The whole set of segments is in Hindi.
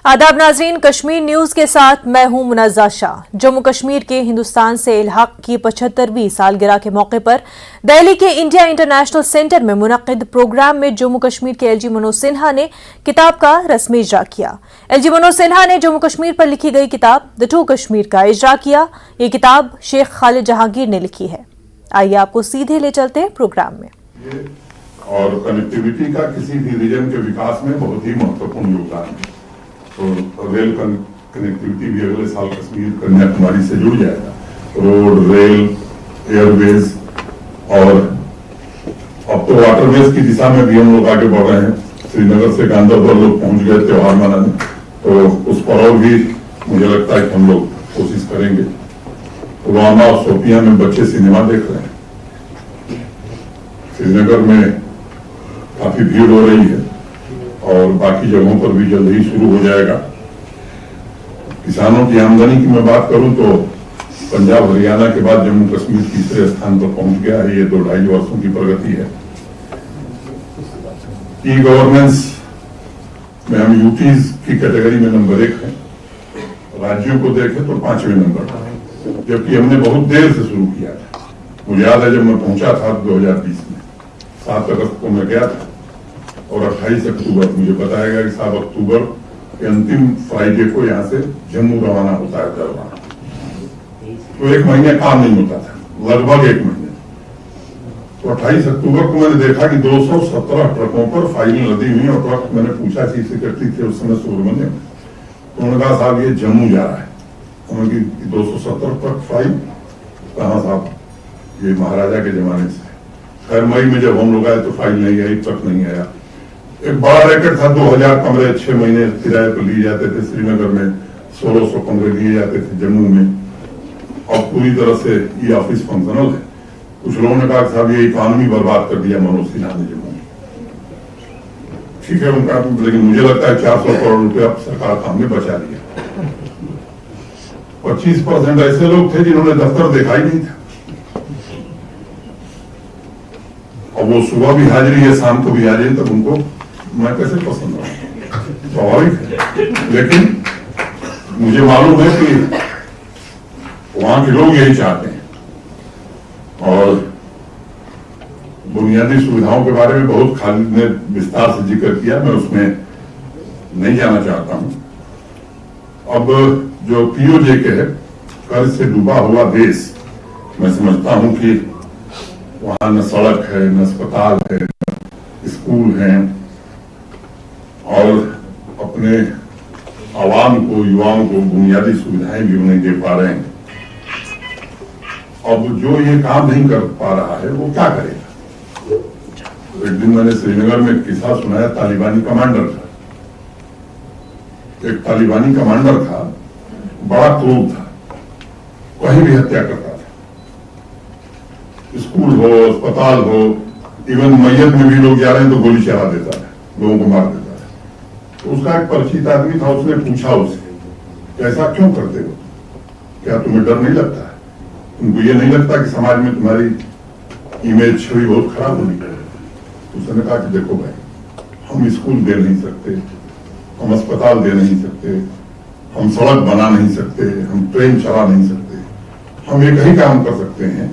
आदाब नाजरीन, कश्मीर न्यूज के साथ मैं हूं मुनज़्ज़ा शाह। जम्मू कश्मीर के हिंदुस्तान से इल्हाक की 75वीं सालगिरह के मौके पर दिल्ली के इंडिया इंटरनेशनल सेंटर में मुनक्किद प्रोग्राम में जम्मू कश्मीर के एलजी मनोज सिन्हा ने किताब का रस्मी इजरा किया। एलजी मनोज सिन्हा ने जम्मू कश्मीर पर लिखी गई किताब द टू कश्मीर का इजरा किया। ये किताब शेख खालिद जहांगीर ने लिखी है। आइए आपको सीधे ले चलते हैं प्रोग्राम में। और कनेक्टिविटी का किसी भी रीजन के विकास में बहुत ही महत्वपूर्ण योगदान है। तो रेल कनेक्टिविटी भी अगले साल कश्मीर कन्याकुमारी से जुड़ जाएगा। रोड, रेल, एयरवेज और अब तो वाटरवेज की दिशा में भी हम लोग आगे बढ़ रहे हैं। श्रीनगर से गांधरबल लोग पहुंच गए त्योहार मनाने, तो उस पर और भी मुझे लगता है कि हम लोग कोशिश करेंगे। पुलवामा और शोपियां में बच्चे सिनेमा देख रहे हैं। श्रीनगर में काफी भीड़ हो रही है और बाकी जगहों पर भी जल्द ही शुरू हो जाएगा। किसानों की आमदनी की मैं बात करूं तो पंजाब हरियाणा के बाद जम्मू कश्मीर तीसरे स्थान पर पहुंच गया है। ये 2-2.5 वर्षों की प्रगति है। ई गवर्नेंस में हम यूटीज की कैटेगरी में नंबर 1 है। राज्यों को देखें तो 5वें नंबर पर, जबकि हमने बहुत देर से शुरू किया था। मुझे याद है जब मैं पहुंचा था 2020 में 7 अगस्त को मैं गया था और 28 अक्टूबर मुझे बताया गया कि 7 अक्टूबर के अंतिम फ्राइडे को यहाँ से जम्मू रवाना होता है दरबार। तो 1 महीने काम नहीं होता था, लगभग 1 महीने। तो 28 अक्टूबर को मैंने देखा कि 217 ट्रकों पर फाइलें लदी हुई और ट्रक, मैंने पूछा चीफ सेक्रेटरी थे उस समय सुब्रमण्यम, तो उन्होंने कहा साहब ये जम्मू जा रहा है। उन्होंने 217 ट्रक फाइल कहाँ साहब, ये महाराजा के जमाने से। खैर मई में जब हम लोग आए तो फाइल नहीं आई, ट्रक नहीं आया। एक बड़ा रैकेट था, 2000 कमरे 6 महीने किराए पर लिए जाते थे। श्रीनगर में 1600 कमरे लिए जाते थे जम्मू में। अब पूरी तरह से ये ऑफिस फंक्शनल है। कुछ लोगों ने कहा साहब ये इकॉनमी बर्बाद कर दिया मनोज सिन्हा ने जम्मू में। ठीक है उनका, लेकिन मुझे लगता है 400 करोड़ रुपया सरकार का हमने बचा लिया। 25% ऐसे लोग थे जिन्होंने दफ्तर देखा ही नहीं था। अब वो सुबह भी हाजिरी है, शाम को भी हाजिरी, तब उनको मैं कैसे पसंद हूं, स्वाभाविक है। लेकिन मुझे मालूम है कि वहां के लोग यही चाहते हैं। और बुनियादी सुविधाओं के बारे में बहुत खालिद ने विस्तार से जिक्र किया, मैं उसमें नहीं जाना चाहता हूं। अब जो पीओजे के है, कर्ज से डूबा हुआ देश, मैं समझता हूं कि वहां न सड़क है, न अस्पताल है, न स्कूल है और अपने आवाम को, युवाओं को बुनियादी सुविधाएं भी उन्हें दे पा रहे हैं। अब जो ये काम नहीं कर पा रहा है वो क्या करेगा। एक दिन मैंने श्रीनगर में एक किस्सा सुनाया, तालिबानी कमांडर था। एक तालिबानी कमांडर था, बड़ा क्रूर था, कहीं भी हत्या करता था। स्कूल हो, अस्पताल हो, इवन मैयत में भी लोग जा रहे हैं तो गोली चला देता है, लोगों को मार देता है। तो उसका एक परिचित आदमी था, उसने पूछा उससे ऐसा क्यों करते हो, क्या तुम्हें डर नहीं लगता है, तुमको ये नहीं लगता कि समाज में तुम्हारी इमेज छवि बहुत खराब होनी है। उसने कहा कि देखो भाई, हम स्कूल दे नहीं सकते, हम अस्पताल दे नहीं सकते, हम सड़क बना नहीं सकते, हम ट्रेन चला नहीं सकते। हम एक ही काम कर सकते हैं,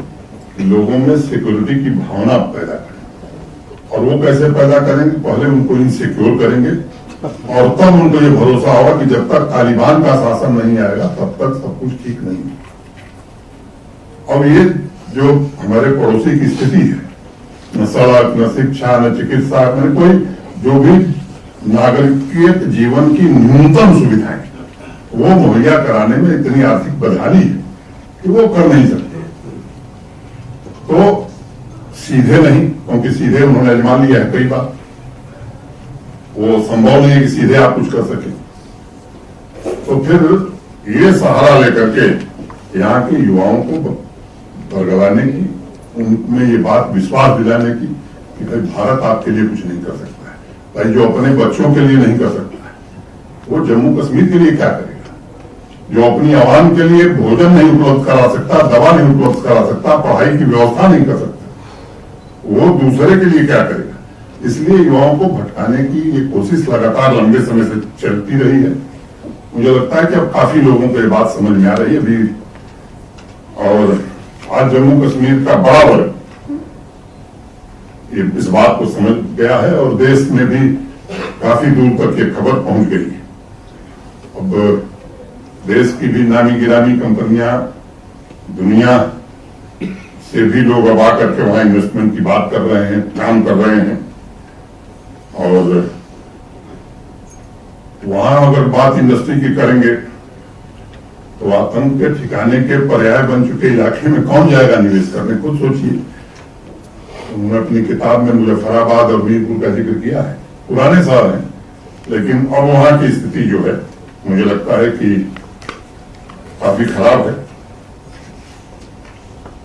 लोगों में सिक्योरिटी की भावना पैदा करें। और वो कैसे पैदा करेंगे, पहले उनको इनसिक्योर करेंगे और तब उनको ये भरोसा होगा कि जब तक तालिबान का शासन नहीं आएगा तब तक सब कुछ ठीक नहीं है। अब ये जो हमारे पड़ोसी की स्थिति है, न सड़क, न शिक्षा, न चिकित्सा, न कोई जो भी नागरिकीय जीवन की न्यूनतम सुविधाएं वो मुहैया कराने में इतनी आर्थिक बदहाली है कि वो कर नहीं सकते। तो सीधे नहीं, क्योंकि सीधे उन्होंने आजमा लिया है कई बार, वो संभव नहीं है कि सीधे आप कुछ कर सके। तो फिर ये सहारा लेकर के यहाँ के युवाओं को बरगलाने की, उनमें ये बात विश्वास दिलाने की कि भाई भारत आपके लिए कुछ नहीं कर सकता है। भाई जो अपने बच्चों के लिए नहीं कर सकता है वो जम्मू कश्मीर के लिए क्या करेगा। जो अपनी आवाम के लिए भोजन नहीं उपलब्ध करा सकता, दवा नहीं उपलब्ध करा सकता, पढ़ाई की व्यवस्था नहीं कर सकता, वो दूसरे के लिए क्या करेगा। इसलिए युवाओं को भटकाने की ये कोशिश लगातार लंबे समय से चलती रही है मुझे लगता है कि अब काफी लोगों को ये बात समझ में आ रही है अभी, और आज जम्मू कश्मीर का बड़ा वर्ग ये इस बात को समझ गया है और देश में भी काफी दूर तक ये खबर पहुंच गई है। अब देश की भी नामी गिरामी कंपनियां, दुनिया से भी लोग अब आकर के वहां इन्वेस्टमेंट की बात कर रहे हैं, काम कर रहे हैं। और वहां अगर बात इंडस्ट्री की करेंगे तो आतंक के ठिकाने के पर्याय बन चुके इलाके में कौन जाएगा निवेश करने? खुद सोचिए। उन्होंने अपनी किताब में मुजफ्फराबाद और मीरपुर का जिक्र किया है, पुराने शहर हैं, लेकिन अब वहां की स्थिति जो है मुझे लगता है कि काफी खराब है।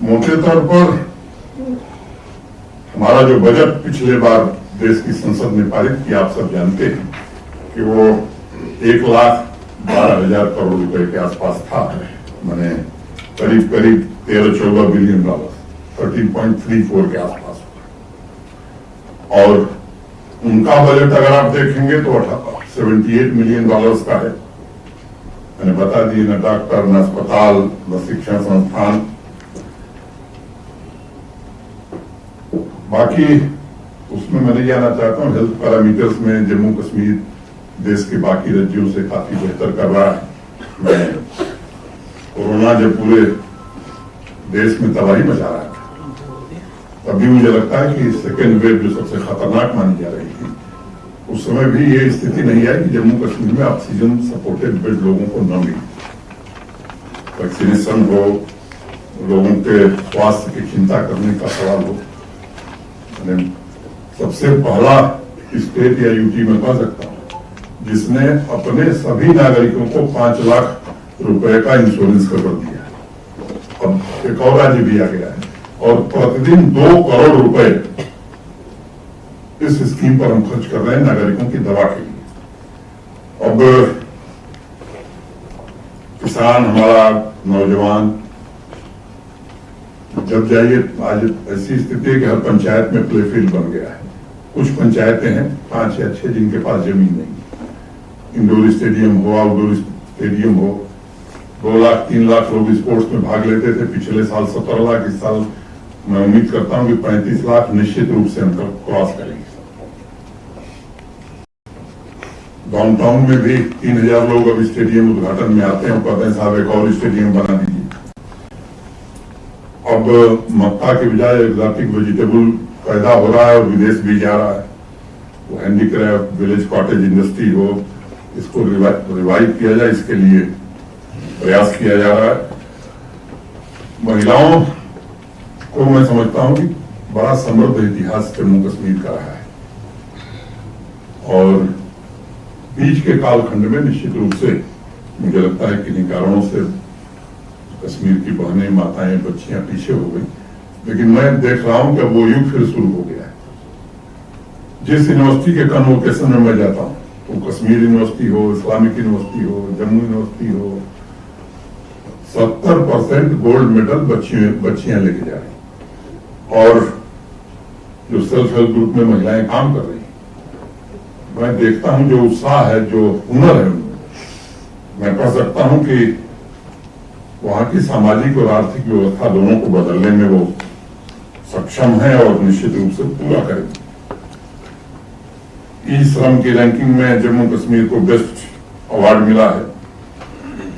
मोटे तौर पर हमारा जो बजट पिछले बार देश की संसद ने पारित किया, आप सब जानते हैं कि वो 1,12,000 करोड़ रुपए के आसपास था, मैंने करीब 13-14 बिलियन डॉलर, 13.34 के आसपास। और उनका बजट अगर आप देखेंगे तो 78 मिलियन डॉलर्स का है। मैंने बता दिए, न डॉक्टर, न अस्पताल, न शिक्षण संस्थान। बाकी उसमें मैं नहीं जाना चाहता हूं। हेल्थ पैरामीटर्स में जम्मू कश्मीर देश के बाकी राज्यों से काफी बेहतर कर रहा है। मैं कोरोना जब पूरे देश में तबाही मचा रहा है, तभी मुझे लगता है कि सेकेंड वेव जो सबसे खतरनाक मानी जा रही थी, उस समय भी ये स्थिति नहीं आई कि जम्मू कश्मीर में ऑक्सीजन सपोर्टेड बेड लोगों को न मिले। वैक्सीनेशन हो, लोगों के स्वास्थ्य की चिंता करने का सवाल हो। मैंने सबसे पहला स्टेट या यूटी में कह सकता हूं जिसने अपने सभी नागरिकों को 5 लाख रुपए का इंश्योरेंस कवर दिया। अब एक और राज्य भी आ गया है और प्रतिदिन 2 करोड़ रुपए इस स्कीम पर हम खर्च कर रहे हैं नागरिकों की दवा के लिए। अब किसान, हमारा नौजवान जब जाइए, आज ऐसी स्थिति है कि हर पंचायत में प्ले फील्ड बन गया है। कुछ पंचायतें हैं 5 या 6 जिनके पास जमीन नहीं। इंडोर स्टेडियम हो, आउटडोर स्टेडियम हो, 2 लाख 3 लाख लोग स्पोर्ट्स में भाग लेते थे। पिछले साल 17 लाख, इस साल मैं उम्मीद करता हूं कि 35 लाख निश्चित रूप से हम क्रॉस करेंगे। डाउनटाउन में भी 3,000 लोग अब स्टेडियम उद्घाटन में आते हैं और कहते हैं साहब एक और स्टेडियम बना दीजिए। अब मक्का के बजाय एक्सोटिक वेजिटेबल पैदा हो रहा है और विदेश भी जा रहा है। वो हैंडीक्राफ्ट, विलेज कॉटेज इंडस्ट्री हो, इसको रिवाइव किया जाए, इसके लिए प्रयास किया जा रहा है। महिलाओं को मैं समझता हूं कि बड़ा समृद्ध इतिहास जम्मू कश्मीर का रहा है और बीच के कालखंड में निश्चित रूप से मुझे लगता है किन्हीं कारणों से कश्मीर की बहनें, माताएं, बच्चियां पीछे हो गई। लेकिन मैं देख रहा हूं कि वो युग फिर शुरू हो गया है। जिस यूनिवर्सिटी के कन्वोकेशन में मैं जाता हूं, तो कश्मीर यूनिवर्सिटी हो, इस्लामिक यूनिवर्सिटी हो, जम्मू यूनिवर्सिटी हो, 70% गोल्ड मेडल बच्चियां लेके जा रही और जो सेल्फ हेल्प ग्रुप में महिलाएं काम कर रही, मैं देखता हूं जो उत्साह है, जो हुनर है उनमें, मैं कह सकता हूं कि वहां की सामाजिक और आर्थिक व्यवस्था दोनों को बदलने में वो सक्षम है और निश्चित रूप से पूरा करेंगे। ई श्रम की रैंकिंग में जम्मू कश्मीर को बेस्ट अवार्ड मिला है।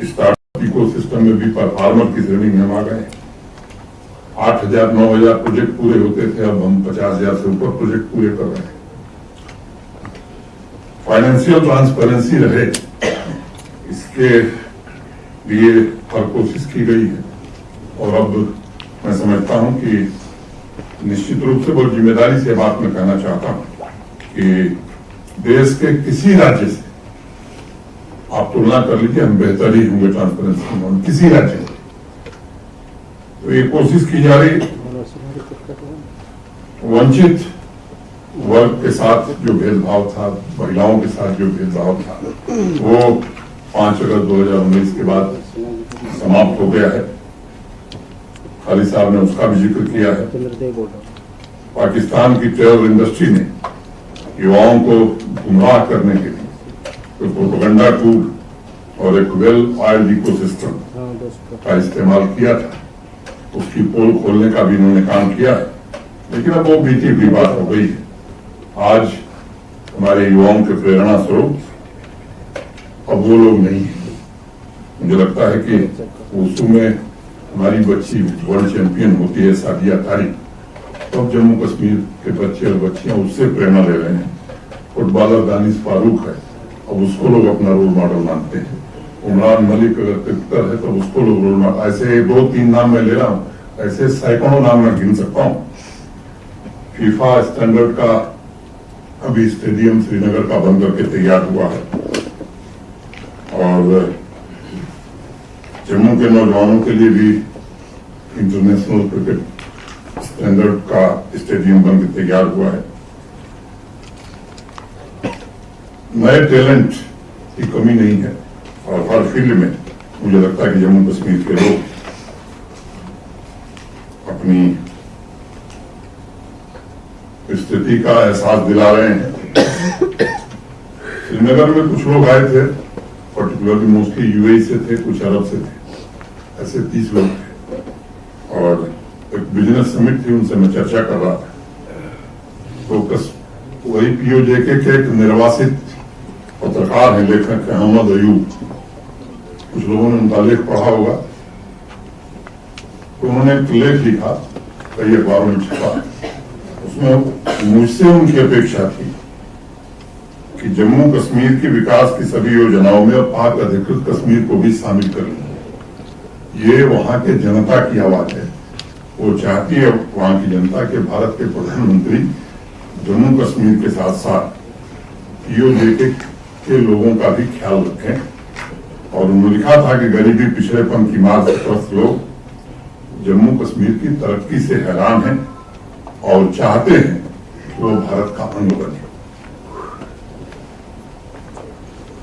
स्टार्टअप इकोसिस्टम में भी परफॉर्मर की श्रेणी में हम आ गए। 8,000-9,000 प्रोजेक्ट पूरे होते थे, अब हम 50,000 से ऊपर प्रोजेक्ट पूरे कर रहे हैं। फाइनेंशियल ट्रांसपेरेंसी रहे, इसके लिए हर कोशिश की गई है और अब मैं समझता हूं कि निश्चित रूप से बहुत जिम्मेदारी से बात मैं कहना चाहता हूं कि देश के किसी राज्य से आप तुलना कर लीजिए, हम बेहतर ही होंगे ट्रांसपेरेंसी में, किसी राज्य से। तो ये कोशिश की जा रही, वंचित वर्ग के साथ जो भेदभाव था, महिलाओं के साथ जो भेदभाव था, वो 5 अगस्त 2019 के बाद समाप्त हो गया है। खाली साहब ने उसका भी जिक्र किया है। पाकिस्तान की टेरर इंडस्ट्री ने युवाओं को गुमराह करने के लिए तो प्रोपेगेंडा टूल और एक वेल ऑयल्ड इकोसिस्टम का इस्तेमाल किया था। उसकी पोल खोलने का भी इन्होंने काम किया है, लेकिन अब वो बीती हुई बात हो गई है। आज हमारे युवाओं के प्रेरणा स्वरूप अब वो लोग नहीं है। मुझे लगता है कि वुशु में हमारी बच्ची वर्ल्ड चैंपियन होती है सादिया तारिक, तो अब जम्मू कश्मीर के बच्चे और बच्चियां उससे प्रेरणा ले रहे हैं। फुटबॉलर दानिश फारूक है, अब उसको लोग अपना रोल मॉडल मानते हैं। उमरान मलिक अगर क्रिकेटर है तो उसको लोग रोल मॉडल, ऐसे 2-3 नाम मैं ले रहा हूँ, ऐसे सैकड़ों नाम मैं गिन सकता हूँ। फीफा स्टैंडर्ड का अभी स्टेडियम श्रीनगर का बन करके तैयार हुआ है, और जम्मू के नौजवानों के लिए भी इंटरनेशनल क्रिकेट स्टैंडर्ड का स्टेडियम बनकर तैयार हुआ है। नए टैलेंट की कमी नहीं है, और हर फील्ड में मुझे लगता है कि जम्मू कश्मीर के लोग अपनी स्थिति का एहसास दिला रहे हैं। श्रीनगर में कुछ लोग आए थे, पर्टिकुलरली मोस्टली यूएई से थे, कुछ अरब से थे, ऐसे 30 लोग थे, और एक बिजनेस समिट थी, उनसे मैं चर्चा कर रहा था। तो वही पीओजेके के एक निर्वासित पत्रकार हैं, लेखक अहमद अयूब, कुछ लोगों ने उनका लेख पढ़ा होगा। तो उन्होंने एक लेख लिखा, कई अखबारों में छपा, उसमें मुझसे उनकी अपेक्षा थी कि जम्मू कश्मीर के विकास की सभी योजनाओं में पाक अधिकृत कश्मीर को भी शामिल कर लें। ये वहां के जनता की आवाज है। वो चाहती है वहां की जनता के भारत के प्रधानमंत्री जम्मू कश्मीर के साथ साथ पीओजेके के लोगों का भी ख्याल रखें। और उन्होंने लिखा था कि गरीबी पिछड़ेपन की मार से त्रस्त लोग जम्मू कश्मीर की तरक्की से हैरान हैं और चाहते हैं कि वो भारत का अंग बने।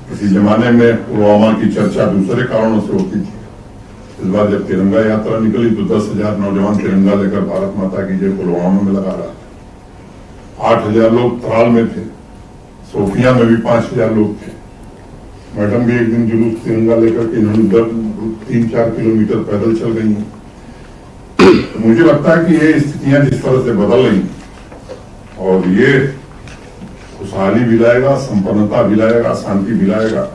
किसी जमाने में पुलवामा की चर्चा दूसरे कारणों से होती थी। इस बार जब तिरंगा यात्रा निकली तो 10,000 नौजवान तिरंगा लेकर भारत माता की जय पुलवामा में लगा रहा था। 8,000 लोग त्राल में थे, सोफिया में भी 5,000 लोग थे। मैडम भी एक दिन जुलूस तिरंगा लेकर के इन्होंने 3-4 किलोमीटर पैदल चल गई हैं। मुझे लगता है कि ये स्थितियां जिस तरह से बदल रही, और ये खुशहाली भी लाएगा, संपन्नता भी लाएगा, शांति भी लाएगा,